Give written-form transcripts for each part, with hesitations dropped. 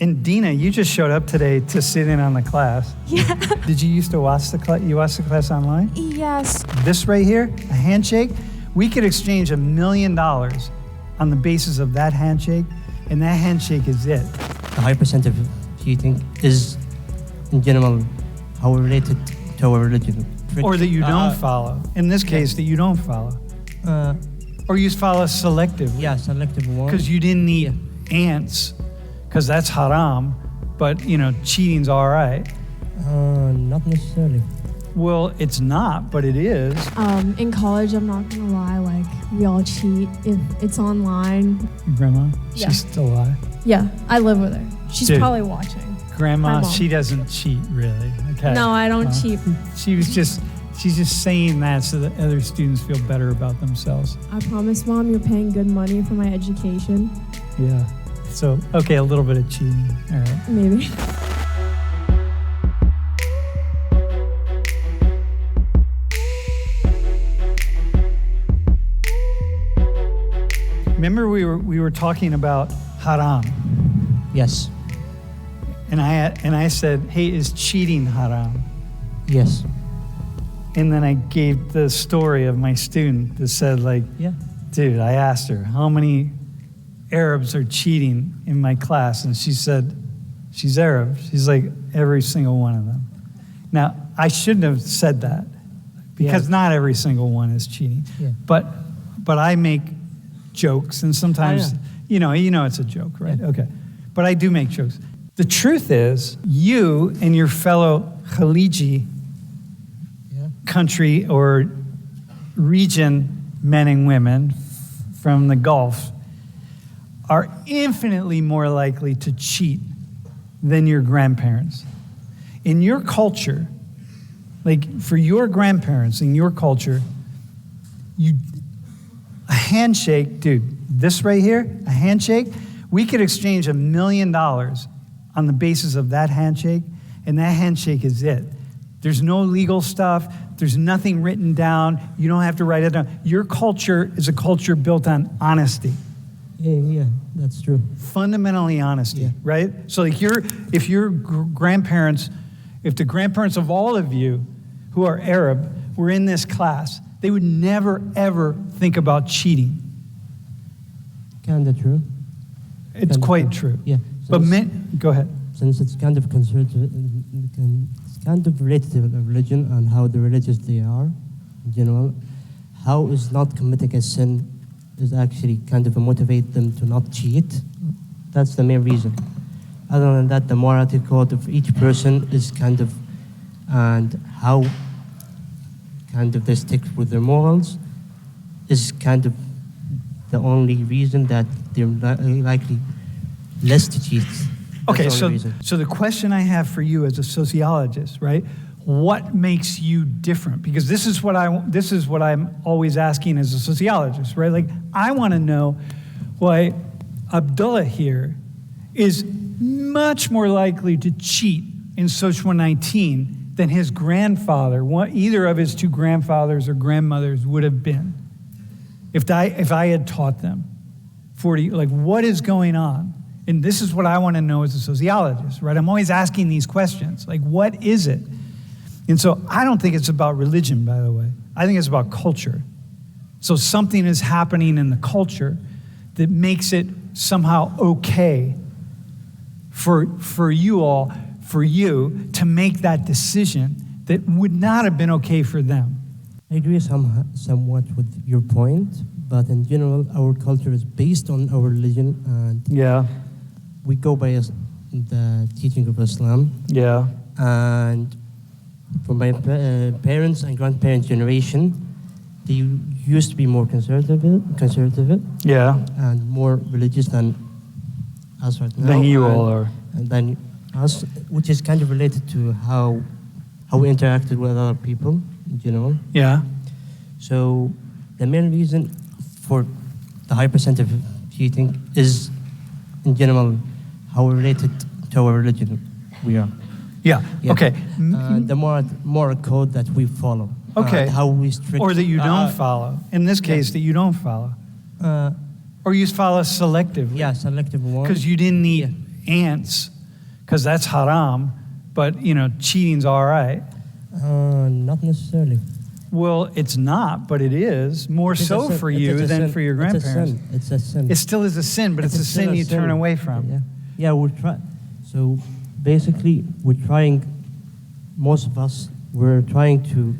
And Dina, you just showed up today to sit in on the class. Yeah. Did you used to watch the class? You watched the class online? Yes. This right here, a handshake, we could exchange $1 million on the basis of that handshake, and that handshake is it. The high percentage of cheating is, in general, how we're related to our religion. Or that you don't follow. In this case, that you don't follow. Or you follow selectively. Yeah, selective one. Because you didn't eat ants, because that's haram, but, cheating's all right. Not necessarily. Well, it's not, but it is. In college, I'm not gonna lie, we all cheat if it's online. Your grandma? Yeah. She's still alive? Yeah, I live with her. She's Dude. probably watching. Grandma, Hi, Mom. she doesn't cheat, really. Okay. No, I don't Well, cheat. She's just saying that so that other students feel better about themselves. I promise, Mom, you're paying good money for my education. Yeah. So, okay, a little bit of cheating. All right. Maybe. Remember we were talking about haram, Yes. and I said, "Hey, is cheating haram?" Yes. And then I gave the story of my student that said, Yeah. dude, I asked her, how many Arabs are cheating in my class? And she said, she's Arab. She's like, every single one of them. Now, I shouldn't have said that because not every single one is cheating. Yeah. But I make jokes, and sometimes, you know it's a joke, right? Yeah. Okay. But I do make jokes. The truth is, you and your fellow Khaliji country or region men and women from the Gulf are infinitely more likely to cheat than your grandparents. In your culture, for your grandparents, in your culture, a handshake, dude, this right here, a handshake, we could exchange $1 million on the basis of that handshake, and that handshake is it. There's no legal stuff. There's nothing written down. You don't have to write it down. Your culture is a culture built on honesty. Yeah, that's true. Fundamentally honesty, right? So if the grandparents of all of you who are Arab were in this class, they would never, ever think about cheating. Kinda true. It's quite true. Yeah. But go ahead. Since it's kind of conservative, it's kind of related to religion and how the religious they are, in general, how is not committing a sin is actually kind of motivate them to not cheat. That's the main reason. Other than that, the morality code of each person is and how kind of they stick with their morals is kind of the only reason that they're likely less to cheat. Okay, so the question I have for you as a sociologist, right? What makes you different? Because this is what I'm always asking as a sociologist, right? I want to know why Abdullah here is much more likely to cheat in Social 19 than his grandfather, either of his two grandfathers or grandmothers would have been if I had taught them 40, what is going on? And this is what I want to know as a sociologist, right? I'm always asking these questions, what is it? And so I don't think it's about religion, by the way. I think it's about culture. So something is happening in the culture that makes it somehow okay for you to make that decision that would not have been okay for them. I agree somewhat with your point, but in general, our culture is based on our religion, and we go by the teaching of Islam. Yeah. And for my parents and grandparents' generation, they used to be more conservative, Yeah. and more religious than us right now. Than you all are. And than us, which is kind of related to how we interacted with other people in general. Yeah. So the main reason for the high percentage of cheating is, in general, how we're related to our religion we are. Yeah. Okay. The moral code that we follow. Okay. How we strict. Or that you don't follow. In this case, that you don't follow. Or you follow selectively. Yeah, selective one. Because you didn't eat ants, because that's haram, but, cheating's all right. Not necessarily. Well, it's not, but it is, more so for you than for your grandparents. It's a sin. It still is a sin, but it's a sin you turn away from. Yeah, so basically, most of us, we're trying to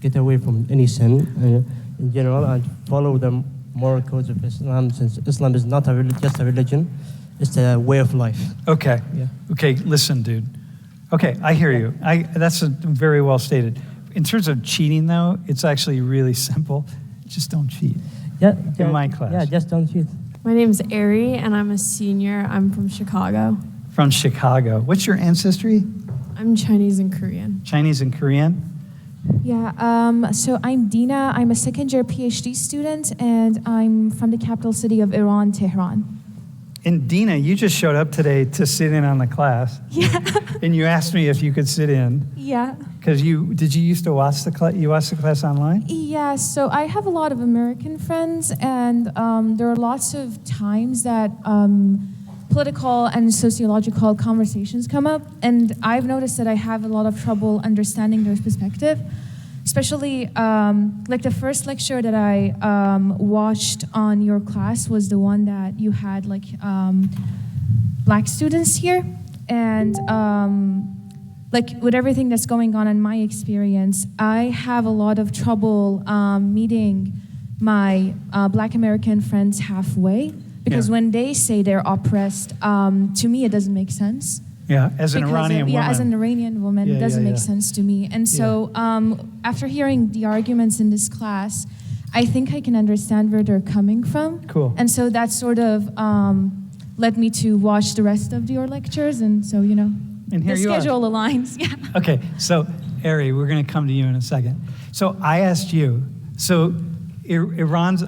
get away from any sin in general and follow the moral codes of Islam, since Islam is not just a religion, it's a way of life. Okay. Yeah. Okay, listen, dude. Okay, I hear you. That's very well stated. In terms of cheating, though, it's actually really simple. Just don't cheat. Yeah, in my class. Yeah, just don't cheat. My name is Ari, and I'm a senior. I'm from Chicago. From Chicago. What's your ancestry? I'm Chinese and Korean. Chinese and Korean? Yeah, so I'm Dina. I'm a second-year PhD student, and I'm from the capital city of Iran, Tehran. And Dina, you just showed up today to sit in on the class. Yeah. And you asked me if you could sit in. Yeah. Because did you used to watch the class? You watched the class online? Yeah, so I have a lot of American friends, and there are lots of times that political and sociological conversations come up, and I've noticed that I have a lot of trouble understanding their perspective, especially like the first lecture that I watched on your class was the one that you had like black students here, and like with everything that's going on in my experience, I have a lot of trouble meeting my black American friends halfway, because when they say they're oppressed, to me it doesn't make sense. Yeah, as an Iranian woman. Yeah, as an Iranian woman, it doesn't make sense to me. And so after hearing the arguments in this class, I think I can understand where they're coming from. Cool. And so that sort of led me to watch the rest of your lectures, and so, and here the you schedule aligns. Yeah. Okay, so Ari, we're going to come to you in a second. So I asked you, so Iran's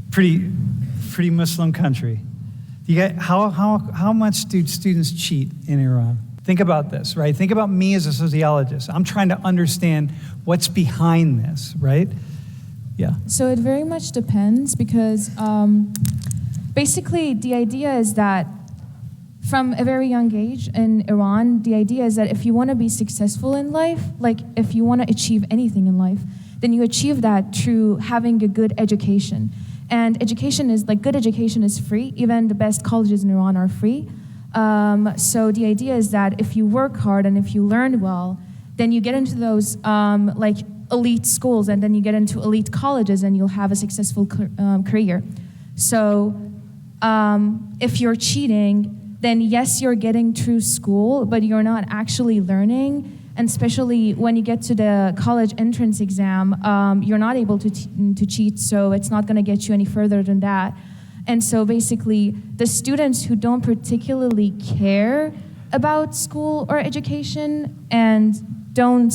pretty Muslim country. You get how much do students cheat in Iran? Think about this, right? Think about me as a sociologist. I'm trying to understand what's behind this, right? Yeah. So it very much depends, because basically the idea is that from a very young age in Iran, the idea is that if you want to be successful in life, like if you want to achieve anything in life, then you achieve that through having a good education. And education is, like, good education is free. Even the best colleges in Iran are free. So the idea is that if you work hard and if you learn well, then you get into those like elite schools, and then you get into elite colleges, and you'll have a successful career. So if you're cheating, then yes, you're getting through school, but you're not actually learning. And especially when you get to the college entrance exam, you're not able to cheat, so it's not going to get you any further than that. And so basically, the students who don't particularly care about school or education and don't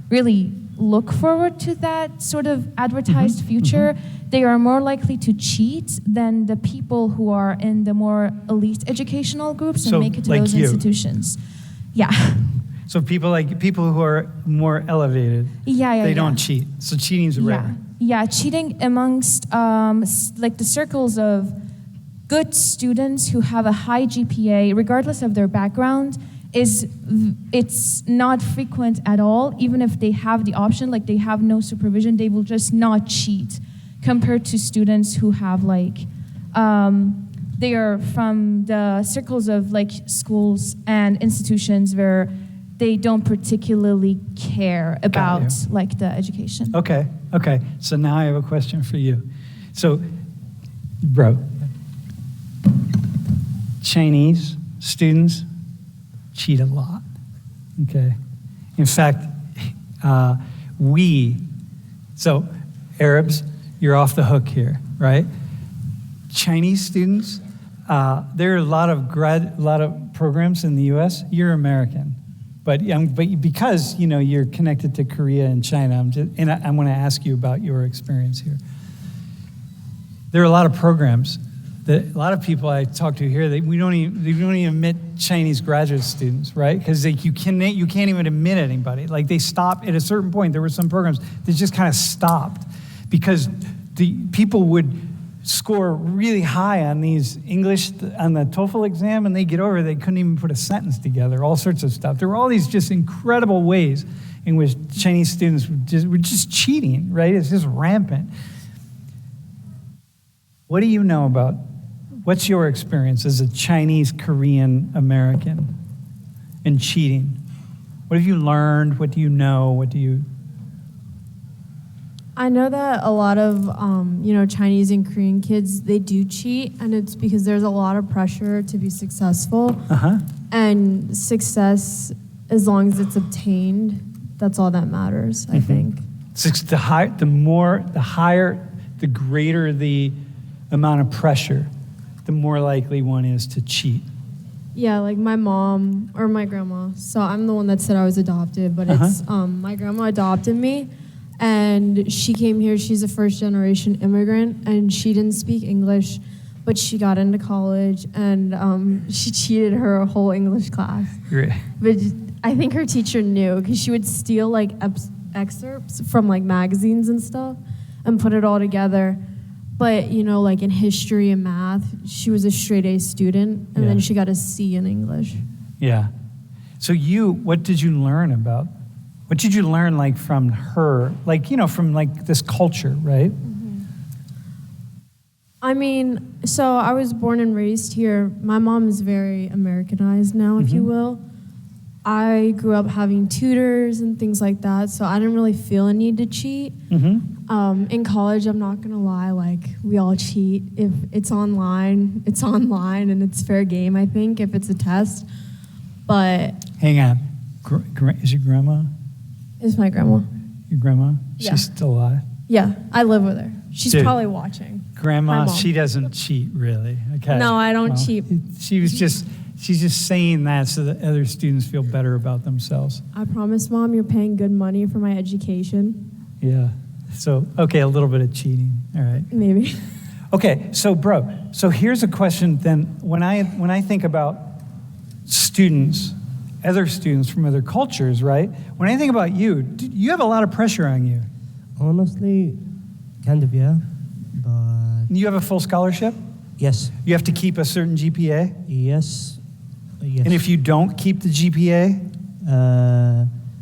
really look forward to that sort of advertised future, they are more likely to cheat than the people who are in the more elite educational groups and make it to those institutions. Yeah. So people who are more elevated, they don't cheat. So cheating's rare. Yeah, cheating amongst like the circles of good students who have a high GPA, regardless of their background, it's not frequent at all. Even if they have the option, like they have no supervision, they will just not cheat, compared to students who have like they are from the circles of like schools and institutions where they don't particularly care about like the education. Okay. So now I have a question for you. So, bro, Chinese students cheat a lot. Okay. In fact, so Arabs, you're off the hook here, right? Chinese students, there are a lot of programs in the U.S. You're American. But because you're connected to Korea and China, I want to ask you about your experience here. There are a lot of programs that a lot of people I talk to here, they don't even admit Chinese graduate students, right? Because you can't even admit anybody. Like they stopped at a certain point. There were some programs that just kind of stopped because the people would score really high on these English, on the TOEFL exam, and they get over it, they couldn't even put a sentence together, all sorts of stuff. There were all these just incredible ways in which Chinese students were just cheating, right? It's just rampant. What do you know about, what's your experience as a Chinese Korean American in cheating? What have you learned? What do you know? What do you... I know that a lot of, Chinese and Korean kids, they do cheat, and it's because there's a lot of pressure to be successful. Uh-huh. And success, as long as it's obtained, that's all that matters, I think. The higher, the greater the amount of pressure, the more likely one is to cheat. Yeah, like my mom or my grandma. So I'm the one that said I was adopted, but it's my grandma adopted me. And she came here, she's a first-generation immigrant, and she didn't speak English, but she got into college, and she cheated her whole English class. Right. But I think her teacher knew, because she would steal, like, excerpts from, like, magazines and stuff and put it all together. But, like, in history and math, she was a straight-A student, and then she got a C in English. Yeah. So what did you learn about? What did you learn, like, from her, like, from, like, this culture, right? Mm-hmm. I mean, so I was born and raised here. My mom is very Americanized now, if you will. I grew up having tutors and things like that, so I didn't really feel a need to cheat. In college, I'm not going to lie, like, we all cheat. If it's online, and it's fair game, I think, if it's a test. But... Hang on. Is your grandma? It's my grandma. Your grandma? Yeah. She's still alive? Yeah, I live with her. She's Dude, probably watching. Grandma, My mom. she doesn't cheat, really. Okay. No, I don't cheat. She's just saying that so that other students feel better about themselves. I promise, Mom, you're paying good money for my education. Yeah. So, okay, a little bit of cheating. All right. Maybe. Okay, so so here's a question then. When I think about students, other students from other cultures, right? When I think about you, you have a lot of pressure on you. Honestly, kind of, yeah. But You have a full scholarship? yes, You have to keep a certain GPA? yes. And if you don't keep the GPA,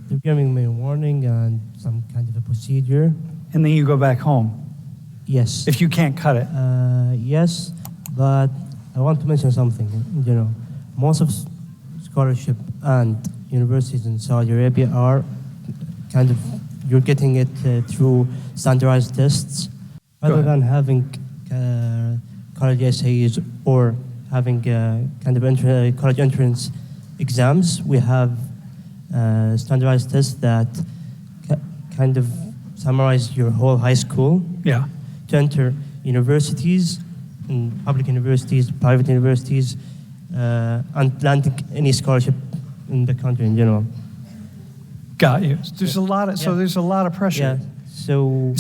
they're giving me a warning and some kind of a procedure. and then you go back home, Yes. if you can't cut it. Yes, but I want to mention something. Most of scholarship and universities in Saudi Arabia are kind of, you're getting it through standardized tests, rather than having college essays or having kind of college entrance exams. We have standardized tests that kind of summarize your whole high school Yeah. to enter universities, public universities, private universities, and landing any scholarship in the country in general. Got you. There's a lot of there's a lot of pressure. Yeah. So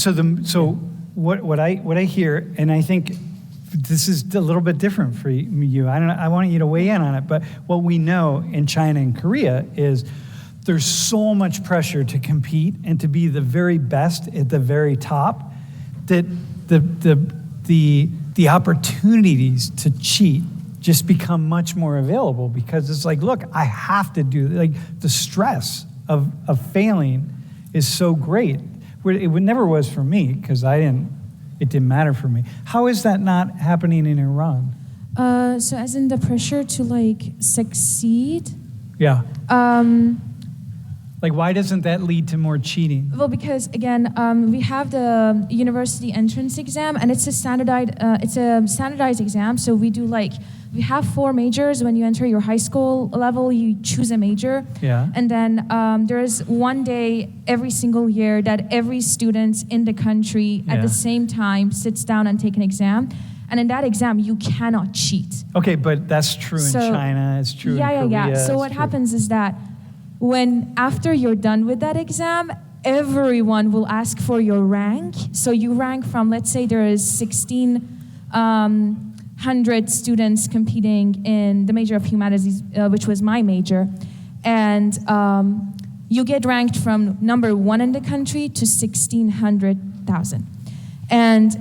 what I hear, and I think this is a little bit different for you. I don't know, I want you to weigh in on it, but what we know in China and Korea is there's so much pressure to compete and to be the very best at the very top that the opportunities to cheat just become much more available, because it's like, look, I have to do, like, the stress of failing is so great. It never was for me, because it didn't matter for me. How is that not happening in Iran? So as in the pressure to like succeed. Yeah. Like, why doesn't that lead to more cheating? Well, because again, we have the university entrance exam, and it's a standardized exam. So we have 4 majors. When you enter your high school level, you choose a major. Yeah. And then there's one day every single year that every student in the country at the same time sits down and take an exam. And in that exam, you cannot cheat. Okay, but that's true in China. It's true in Korea. Yeah. So what happens is that after you're done with that exam, everyone will ask for your rank. So you rank from, let's say there is 1,600 students competing in the major of humanities, which was my major. And you get ranked from number 1 in the country to 1,600,000. And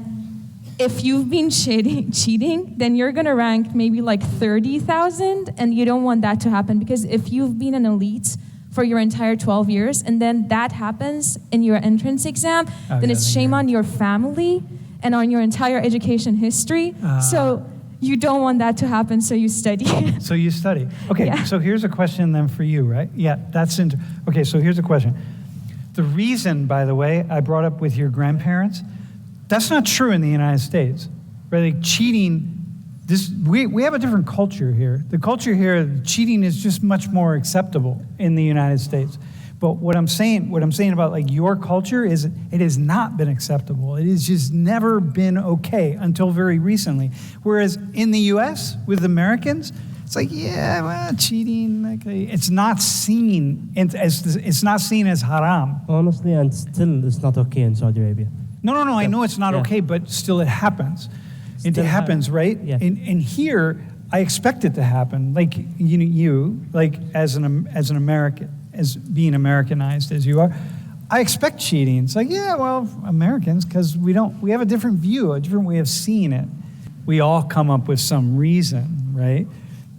if you've been cheating, then you're gonna rank maybe like 30,000, and you don't want that to happen, because if you've been an elite for your entire 12 years, and then that happens in your entrance exam, then it's shame on your family and on your entire education history. So you don't want that to happen, so you study. So you study. Okay, Yeah. so here's a question then for you, right? Yeah, okay, so here's a question. The reason, by the way, I brought up with your grandparents, that's not true in the United States. Right? Like cheating, we have a different culture here. The culture here, cheating is just much more acceptable in the United States. But what I'm saying about like your culture is it has not been acceptable. It has just never been okay until very recently. Whereas in the U.S. with Americans, it's like, yeah, well, cheating, okay. It's not seen as haram. Honestly, and still it's not okay in Saudi Arabia. No, I know it's not Yeah. okay, but still it happens. It Still happens, right? Yeah. And here, I expect it to happen. Like you like as an American, as being Americanized as you are, I expect cheating. It's like, yeah, well, Americans, because we have a different view, a different way of seeing it. We all come up with some reason, right?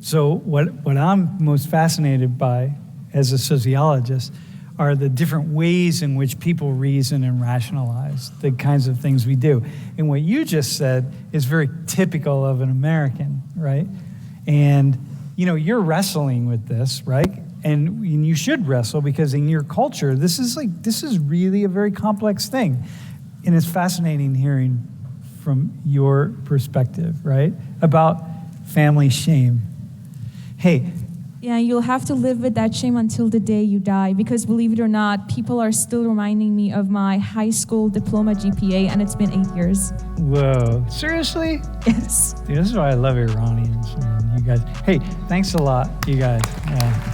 So what I'm most fascinated by as a sociologist are the different ways in which people reason and rationalize the kinds of things we do. And what you just said is very typical of an American, right? And, you're wrestling with this, right? And you should wrestle, because in your culture, this is really a very complex thing. And it's fascinating hearing from your perspective, right? About family shame. Hey, Yeah, you'll have to live with that shame until the day you die, because believe it or not, people are still reminding me of my high school diploma GPA, and it's been 8 years. whoa, seriously? Yes. Dude, this is why I love Iranians, man. You guys. Hey, thanks a lot, you guys. Yeah.